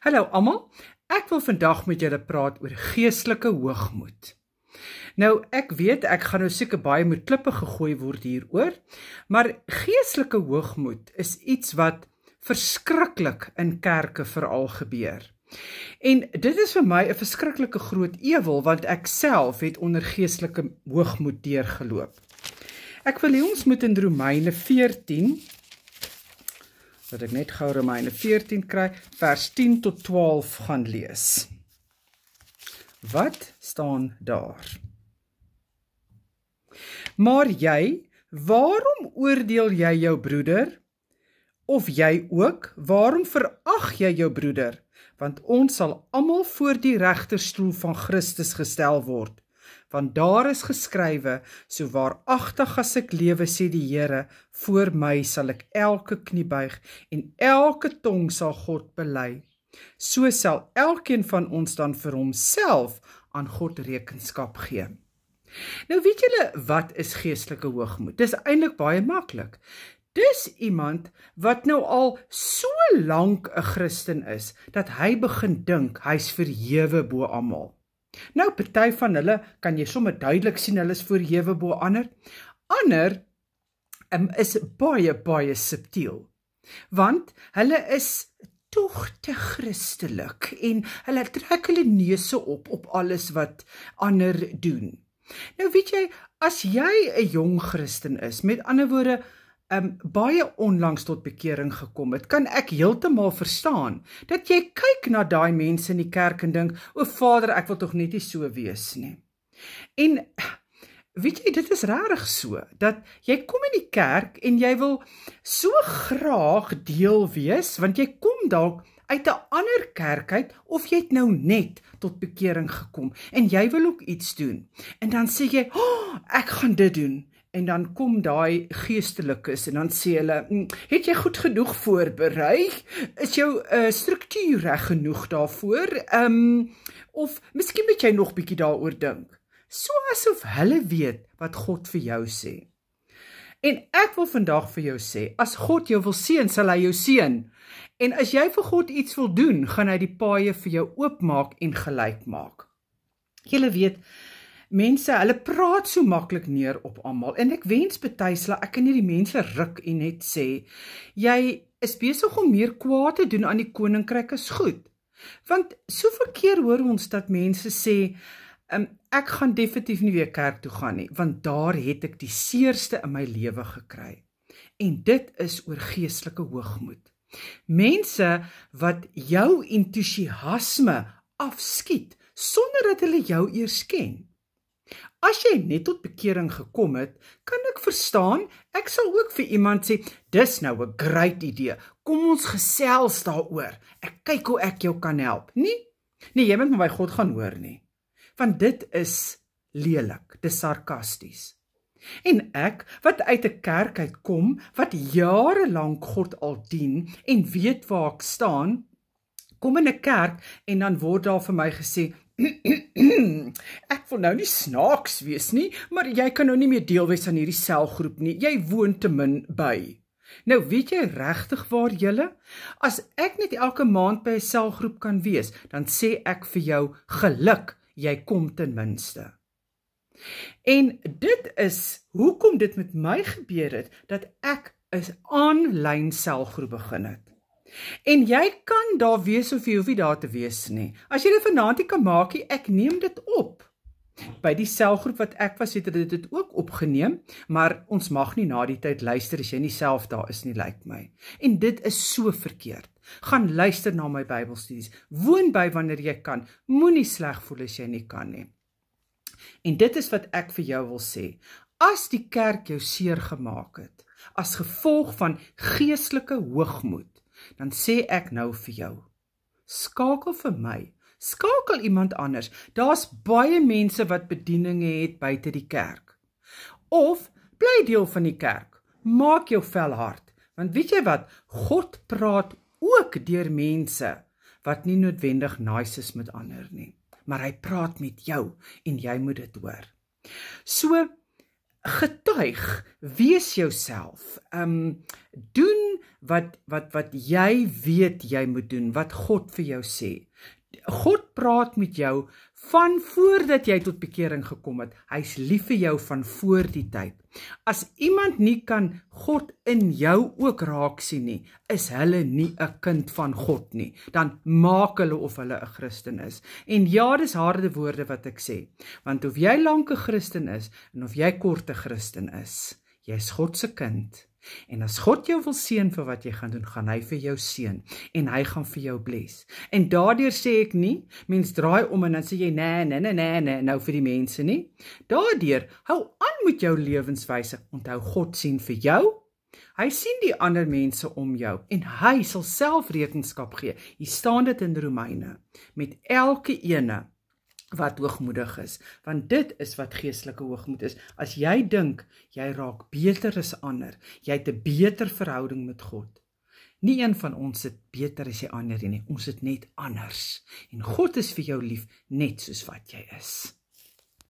Hallo almal, ek wil vandag met julle praat oor geestelike hoogmoed. Nou, ek weet, ek gaan nou seker baie met klippe gegooi word hieroor, maar geestelike hoogmoed is iets wat verskriklik in kerke veral gebeur. En dit is vir my 'n verskriklike groot ewel, want ek self het onder geestelike hoogmoed deurgeloop. Ek wil hê ons moet in Romeine 14, dat ek net gou Romeine 14 kry, vers 10 tot 12 gaan lees. Wat staan daar? Maar jy, waarom oordeel jy jou broeder? Of jy ook, waarom verag jy jou broeder? Want ons sal almal voor die regterstoel van Christus gestel word. Want daar is geskrywe, so waaragtig as ek lewe, sê die Here, voor my sal ek elke knie buig en elke tong sal God bely. So sal elkeen van ons dan vir homself aan God rekenskap gee. Nou weet julle, wat is geestelike hoogmoed? Dis eintlik baie maklik. Dis iemand wat nou al so lank 'n Christen is, dat hy begin dink, hy's verhewe bo almal. Nou, party van hulle, kan jy sommer duidelik sien, hulle is verhewe bo ander. Ander is baie subtiel, want hulle is tog te Christelik, en hulle trek hulle neuse op alles wat ander doen. Nou weet jy, as jy 'n jong Christen is, met ander woorde, baie onlangs tot bekering gekom het, kan ek heeltemal verstaan, dat jy kyk na daai mense in die kerk en dink, o Vader, ek wil tog net nie so wees nie. En weet jy, dit is regtig so, dat jy kom in die kerk en jy wil so graag deel wees, want jy kom dalk uit 'n ander kerk uit, of jy het nou net tot bekering gekom, en jy wil ook iets doen, en dan sê jy, ek gaan dit doen, en dan kom daai geestelikes, en dan sê hulle, het jy goed genoeg voorberei? Is jou struktuur reg genoeg daarvoor? Of miskien moet jy nog bietjie daaroor dink. So asof hulle weet wat God vir jou sê. En ek wil vandag vir jou sê, as God jou wil seën, sal hy jou seën. En as jy vir God iets wil doen, gaan hy die paaie vir jou oopmaak en gelyk maak. Julle weet, mense, hulle praat so maklik neer op almal, en ek wens baie sal ek kan hierdie mense ruk en net sê, jy is besig om meer kwaad te doen aan die koninkryk as goed. Want soveel keer hoor ons dat mense sê, ek gaan definitief nie weer kerk toe gaan nie, want daar het ek die seerste in my lewe gekry. En dit is oor geestelike hoogmoed. Mense wat jou entoesiasme afskiet, sonder dat hulle jou eers ken. As jy net tot bekering gekom het, kan ek verstaan, ek sal ook vir iemand sê, dis nou 'n great idee, kom ons gesels daaroor, ek kyk hoe ek jou kan help. Nee, jy moet maar by God gaan hoor nie, want dit is lelik, dis sarkasties. En ek, wat uit 'n kerk uitkom, wat jare lank God al dien, en weet waar ek staan, kom in 'n kerk, en dan word daar vir my gesê, ek wil nou nie snaaks wees nie, maar jy kan nou nie meer deel wees aan hierdie selgroep nie, jy woon te min by. Nou weet jy regtig waar julle? As ek net elke maand by 'n selgroep kan wees, dan sê ek vir jou, geluk, jy kom ten minste. En dit is, hoekom dit met my gebeur het, dat ek 'n aanlyn selgroep begin het. En jy kan daar wees of jy hoef nie daar te wees nie. As jy dit vanaand nie kan maak nie, ek neem dit op. By die selgroep wat ek was, het hulle dit ook opgeneem, maar ons mag nie na die tyd luister as jy nie self daar is nie, lyk my. En dit is so verkeerd. Gaan luister na my Bybelstudies, woon by wanneer jy kan, moenie sleg voel as jy nie kan nie. En dit is wat ek vir jou wil sê, as die kerk jou seer gemaak het, as gevolg van geestelike hoogmoed, dan sê ek nou vir jou, skakel vir my, skakel iemand anders, daar's baie mense wat bedieninge het buite die kerk. Of, bly deel van die kerk, maak jou vel hard, want weet jy wat, God praat ook deur mense, wat nie noodwendig nice is met ander nie, maar hy praat met jou, en jy moet dit hoor. So, getuig, wees jouself, doen wat jy weet jy moet doen, wat God vir jou sê. God praat met jou van voordat jy tot bekering gekom het. Hy's lief vir jou van voor die tyd. As iemand nie kan God in jou ook raak sien nie, is hulle nie 'n kind van God nie. Dan maak hulle of hulle 'n Christen is. En ja, dis harde woorde wat ek sê. Want of jy lank 'n Christen is, en of jy kort 'n Christen is, jy is God se kind. En as God jou wil seën vir wat jy gaan doen, gaan hy vir jou seën en hy gaan vir jou bless. En daardeur sê ek nie, mens draai om en dan sê jy nee, nou vir die mense nie. Daardeur, hou aan met jou lewenswyse, onthou God sien vir jou, hy sien die ander mense om jou en hy sal self rekenskap gee. Hier staan dit in Romeine, met elke ene wat hoogmoedig is, want dit is wat geestelike hoogmoed is. As jy dink, jy raak beter as ander, jy het 'n beter verhouding met God. Nie een van ons het beter as die ander nie, ons het net anders. En God is vir jou lief, net soos wat jy is.